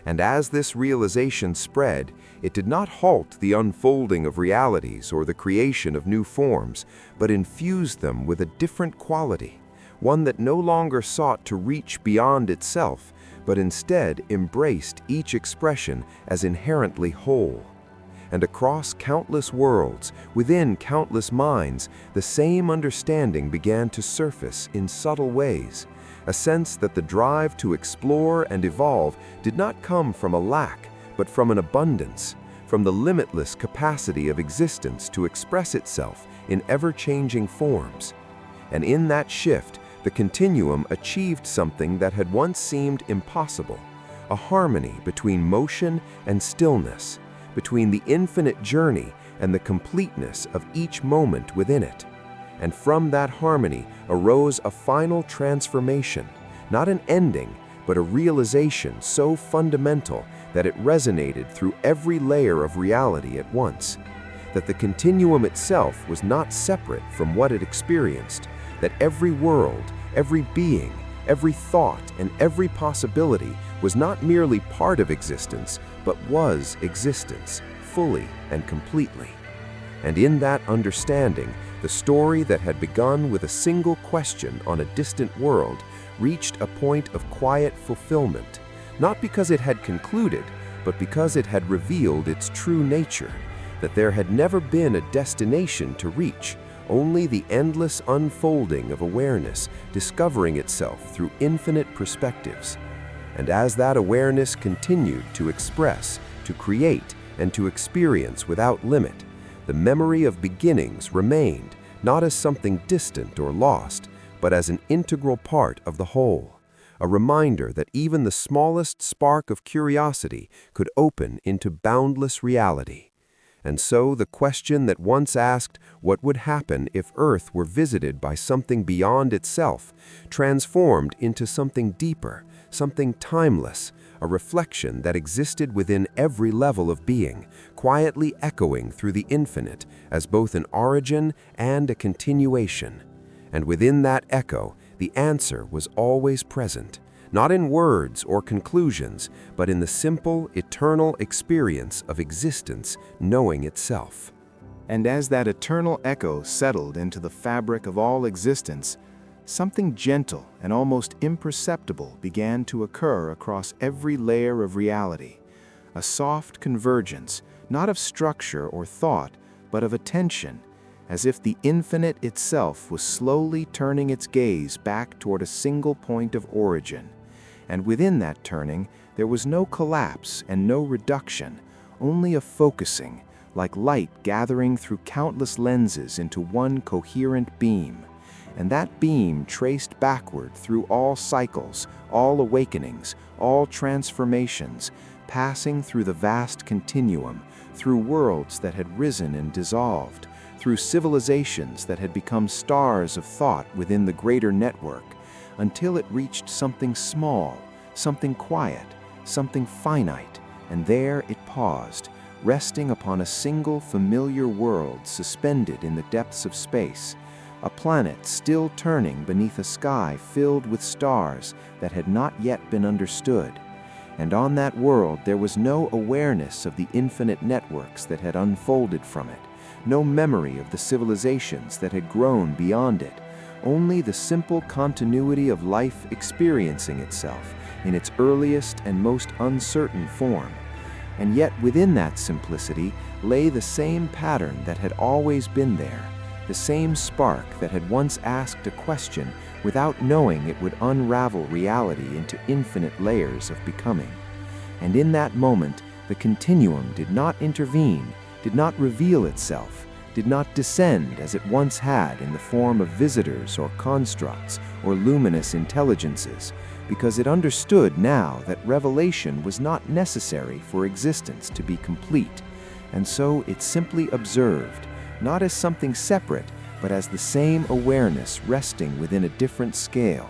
And as this realization spread, it did not halt the unfolding of realities or the creation of new forms, but infused them with a different quality, one that no longer sought to reach beyond itself, but instead embraced each expression as inherently whole. And across countless worlds, within countless minds, the same understanding began to surface in subtle ways, a sense that the drive to explore and evolve did not come from a lack, but from an abundance, from the limitless capacity of existence to express itself in ever-changing forms. And in that shift, the continuum achieved something that had once seemed impossible: a harmony between motion and stillness, between the infinite journey and the completeness of each moment within it. And from that harmony arose a final transformation, not an ending, but a realization so fundamental that it resonated through every layer of reality at once, that the continuum itself was not separate from what it experienced, that every world, every being, every thought, and every possibility was not merely part of existence, but was existence, fully and completely. And in that understanding, the story that had begun with a single question on a distant world reached a point of quiet fulfillment, not because it had concluded, but because it had revealed its true nature, that there had never been a destination to reach, only the endless unfolding of awareness discovering itself through infinite perspectives. And as that awareness continued to express, to create, and to experience without limit, the memory of beginnings remained, not as something distant or lost, but as an integral part of the whole, a reminder that even the smallest spark of curiosity could open into boundless reality. And so the question that once asked what would happen if Earth were visited by something beyond itself transformed into something deeper, something timeless, a reflection that existed within every level of being, quietly echoing through the infinite as both an origin and a continuation. And within that echo, the answer was always present, not in words or conclusions, but in the simple, eternal experience of existence knowing itself. And as that eternal echo settled into the fabric of all existence, something gentle and almost imperceptible began to occur across every layer of reality, a soft convergence, not of structure or thought, but of attention, as if the infinite itself was slowly turning its gaze back toward a single point of origin. And within that turning, there was no collapse and no reduction, only a focusing, like light gathering through countless lenses into one coherent beam. And that beam traced backward through all cycles, all awakenings, all transformations, passing through the vast continuum, through worlds that had risen and dissolved, through civilizations that had become stars of thought within the greater network, until it reached something small, something quiet, something finite, and there it paused, resting upon a single familiar world suspended in the depths of space, a planet still turning beneath a sky filled with stars that had not yet been understood. And on that world there was no awareness of the infinite networks that had unfolded from it, no memory of the civilizations that had grown beyond it, only the simple continuity of life experiencing itself in its earliest and most uncertain form. And yet within that simplicity lay the same pattern that had always been there, the same spark that had once asked a question without knowing it would unravel reality into infinite layers of becoming. And in that moment, the continuum did not intervene, did not reveal itself, did not descend as it once had in the form of visitors or constructs or luminous intelligences, because it understood now that revelation was not necessary for existence to be complete, and so it simply observed, not as something separate, but as the same awareness resting within a different scale.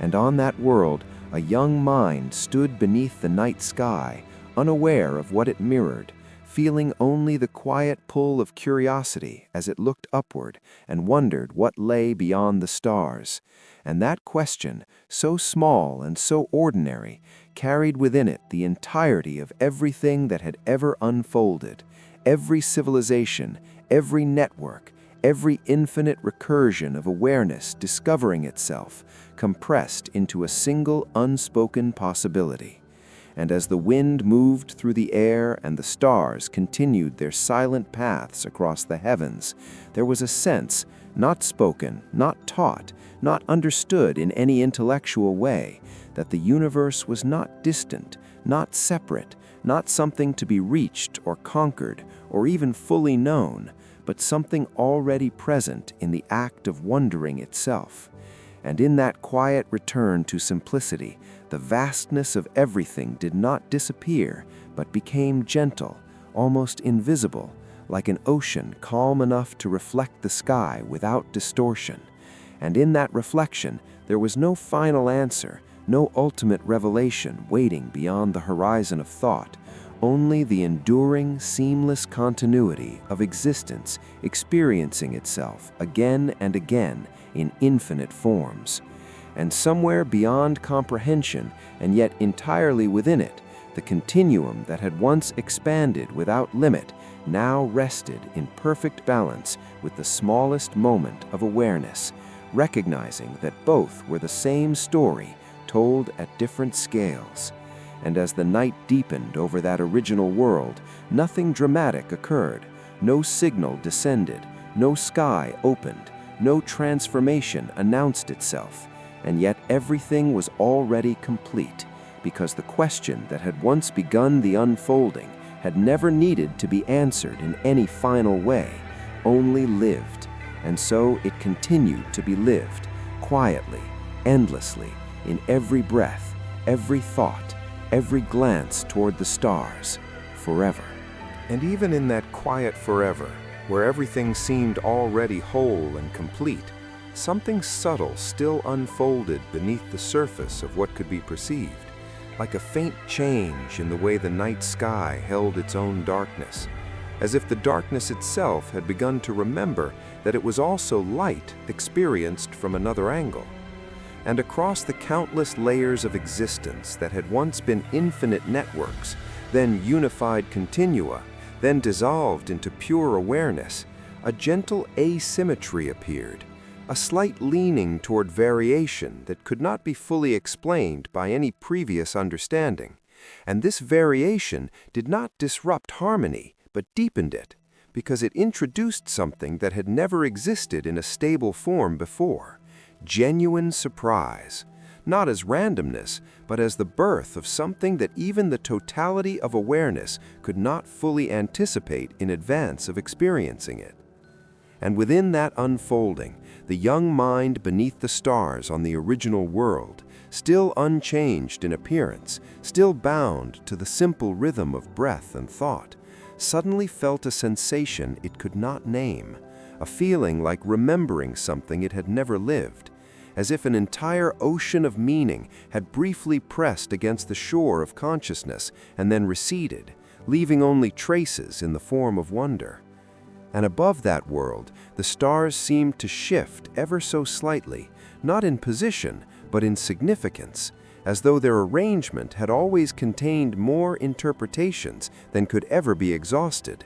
And on that world, a young mind stood beneath the night sky, unaware of what it mirrored, feeling only the quiet pull of curiosity as it looked upward and wondered what lay beyond the stars. And that question, so small and so ordinary, carried within it the entirety of everything that had ever unfolded, every civilization, every network, every infinite recursion of awareness discovering itself, compressed into a single unspoken possibility. And as the wind moved through the air and the stars continued their silent paths across the heavens, there was a sense, not spoken, not taught, not understood in any intellectual way, that the universe was not distant, not separate, not something to be reached or conquered or even fully known, but something already present in the act of wondering itself. And in that quiet return to simplicity, the vastness of everything did not disappear, but became gentle, almost invisible, like an ocean calm enough to reflect the sky without distortion. And in that reflection, there was no final answer, no ultimate revelation waiting beyond the horizon of thought, only the enduring, seamless continuity of existence experiencing itself again and again in infinite forms. And somewhere beyond comprehension, and yet entirely within it, the continuum that had once expanded without limit now rested in perfect balance with the smallest moment of awareness, recognizing that both were the same story told at different scales. And as the night deepened over that original world, nothing dramatic occurred, no signal descended, no sky opened, no transformation announced itself, and yet everything was already complete, because the question that had once begun the unfolding had never needed to be answered in any final way, only lived, and so it continued to be lived, quietly, endlessly, in every breath, every thought, every glance toward the stars, forever. And even in that quiet forever, where everything seemed already whole and complete, something subtle still unfolded beneath the surface of what could be perceived, like a faint change in the way the night sky held its own darkness, as if the darkness itself had begun to remember that it was also light experienced from another angle. And across the countless layers of existence that had once been infinite networks, then unified continua, then dissolved into pure awareness, a gentle asymmetry appeared, a slight leaning toward variation that could not be fully explained by any previous understanding, And this variation did not disrupt harmony, but deepened it, because it introduced something that had never existed in a stable form before: genuine surprise. Not as randomness, but as the birth of something that even the totality of awareness could not fully anticipate in advance of experiencing it. And within that unfolding, the young mind beneath the stars on the original world, still unchanged in appearance, still bound to the simple rhythm of breath and thought, suddenly felt a sensation it could not name, a feeling like remembering something it had never lived, as if an entire ocean of meaning had briefly pressed against the shore of consciousness and then receded, leaving only traces in the form of wonder. And above that world, the stars seemed to shift ever so slightly, not in position, but in significance, as though their arrangement had always contained more interpretations than could ever be exhausted.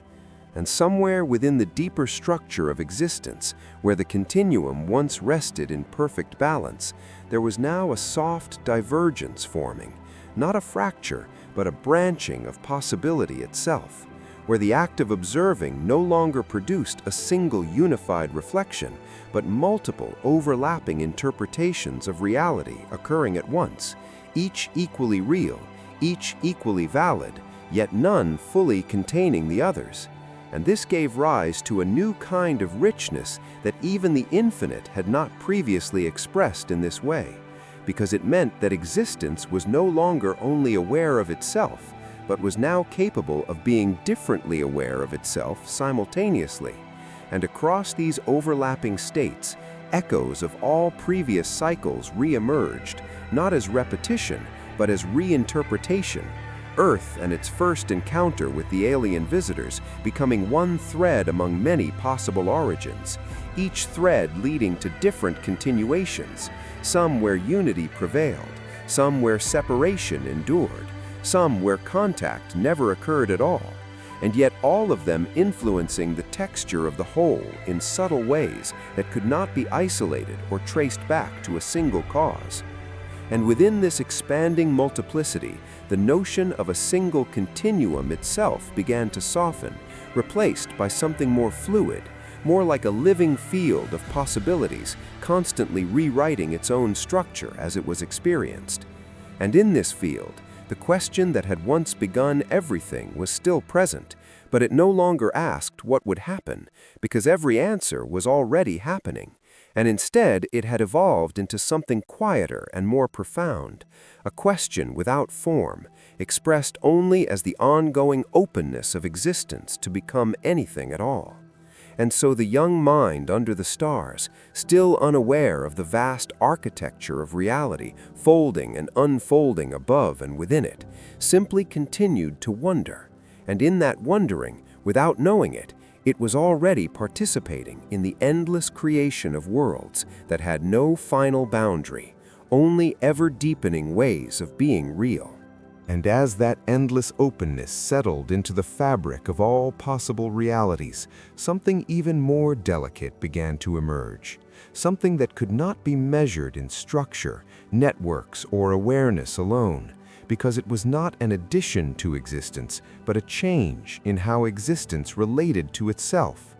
And somewhere within the deeper structure of existence, where the continuum once rested in perfect balance, there was now a soft divergence forming, not a fracture, but a branching of possibility itself, where the act of observing no longer produced a single unified reflection, but multiple overlapping interpretations of reality occurring at once, each equally real, each equally valid, yet none fully containing the others. And this gave rise to a new kind of richness that even the infinite had not previously expressed in this way, because it meant that existence was no longer only aware of itself, but was now capable of being differently aware of itself simultaneously. And across these overlapping states, echoes of all previous cycles re-emerged, not as repetition, but as reinterpretation. Earth and its first encounter with the alien visitors becoming one thread among many possible origins, each thread leading to different continuations, some where unity prevailed, some where separation endured, some where contact never occurred at all, and yet all of them influencing the texture of the whole in subtle ways that could not be isolated or traced back to a single cause. And within this expanding multiplicity, the notion of a single continuum itself began to soften, replaced by something more fluid, more like a living field of possibilities, constantly rewriting its own structure as it was experienced. And in this field, the question that had once begun everything was still present, but it no longer asked what would happen, because every answer was already happening. And instead it had evolved into something quieter and more profound, a question without form, expressed only as the ongoing openness of existence to become anything at all. And so the young mind under the stars, still unaware of the vast architecture of reality folding and unfolding above and within it, simply continued to wonder. And in that wondering, without knowing it, it was already participating in the endless creation of worlds that had no final boundary, only ever-deepening ways of being real. And as that endless openness settled into the fabric of all possible realities, something even more delicate began to emerge, something that could not be measured in structure, networks, or awareness alone, because it was not an addition to existence, but a change in how existence related to itself.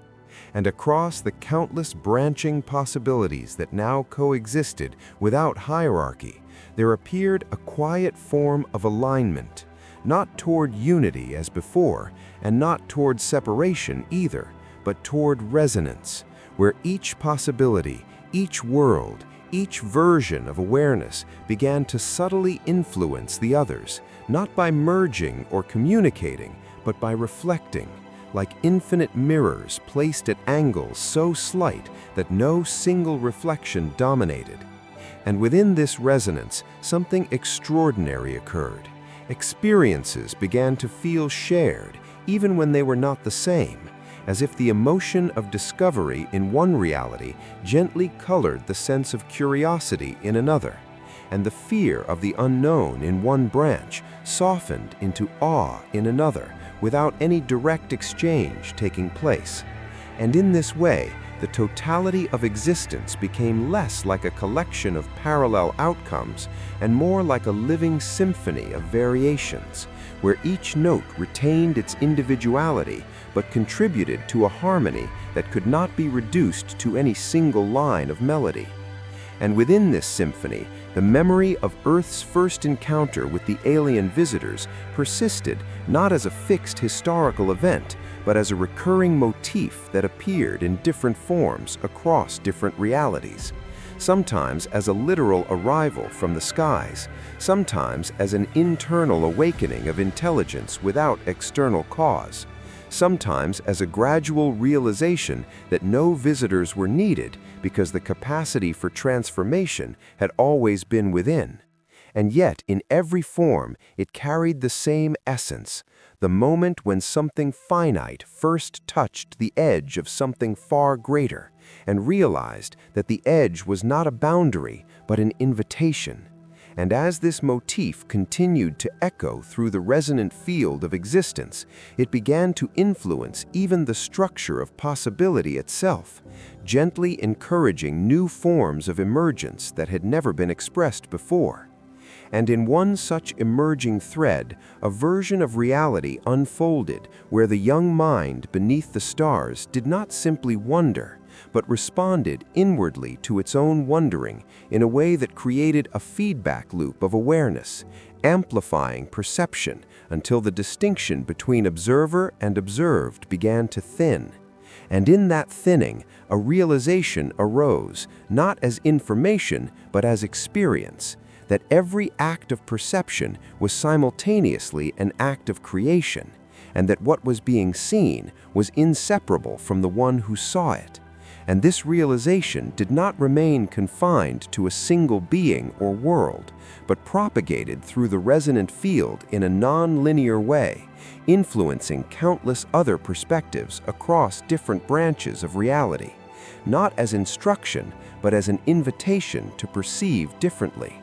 And across the countless branching possibilities that now coexisted without hierarchy, there appeared a quiet form of alignment, not toward unity as before, and not toward separation either, but toward resonance, where each possibility, each world, each version of awareness began to subtly influence the others, not by merging or communicating, but by reflecting, like infinite mirrors placed at angles so slight that no single reflection dominated. And within this resonance, something extraordinary occurred. Experiences began to feel shared, even when they were not the same, as if the emotion of discovery in one reality gently colored the sense of curiosity in another, and the fear of the unknown in one branch softened into awe in another, without any direct exchange taking place. And in this way, the totality of existence became less like a collection of parallel outcomes and more like a living symphony of variations, where each note retained its individuality but contributed to a harmony that could not be reduced to any single line of melody. And within this symphony, the memory of Earth's first encounter with the alien visitors persisted not as a fixed historical event, but as a recurring motif that appeared in different forms across different realities. Sometimes as a literal arrival from the skies, sometimes as an internal awakening of intelligence without external cause, sometimes as a gradual realization that no visitors were needed because the capacity for transformation had always been within. And yet, in every form, it carried the same essence, the moment when something finite first touched the edge of something far greater, and realized that the edge was not a boundary, but an invitation. And as this motif continued to echo through the resonant field of existence, it began to influence even the structure of possibility itself, gently encouraging new forms of emergence that had never been expressed before. And in one such emerging thread, a version of reality unfolded where the young mind beneath the stars did not simply wonder, but responded inwardly to its own wondering in a way that created a feedback loop of awareness, amplifying perception until the distinction between observer and observed began to thin. And in that thinning, a realization arose, not as information, but as experience, that every act of perception was simultaneously an act of creation, and that what was being seen was inseparable from the one who saw it. And this realization did not remain confined to a single being or world, but propagated through the resonant field in a non-linear way, influencing countless other perspectives across different branches of reality, not as instruction, but as an invitation to perceive differently.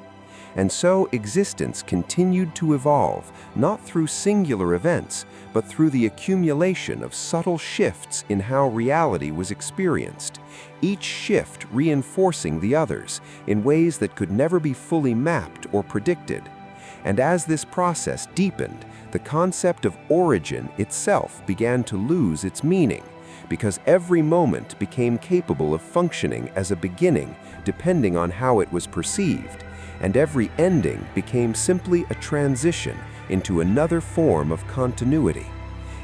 And so existence continued to evolve, not through singular events, but through the accumulation of subtle shifts in how reality was experienced, each shift reinforcing the others in ways that could never be fully mapped or predicted. And as this process deepened, the concept of origin itself began to lose its meaning, because every moment became capable of functioning as a beginning depending on how it was perceived, and every ending became simply a transition into another form of continuity.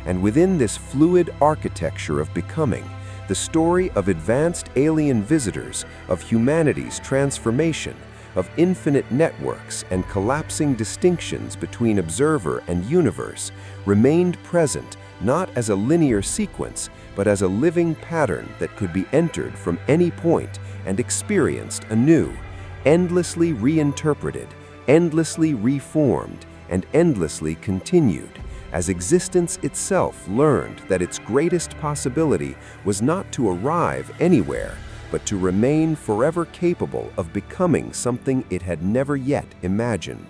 And within this fluid architecture of becoming, the story of advanced alien visitors, of humanity's transformation, of infinite networks and collapsing distinctions between observer and universe, remained present not as a linear sequence, but as a living pattern that could be entered from any point and experienced anew, endlessly reinterpreted, endlessly reformed, and endlessly continued, as existence itself learned that its greatest possibility was not to arrive anywhere, but to remain forever capable of becoming something it had never yet imagined.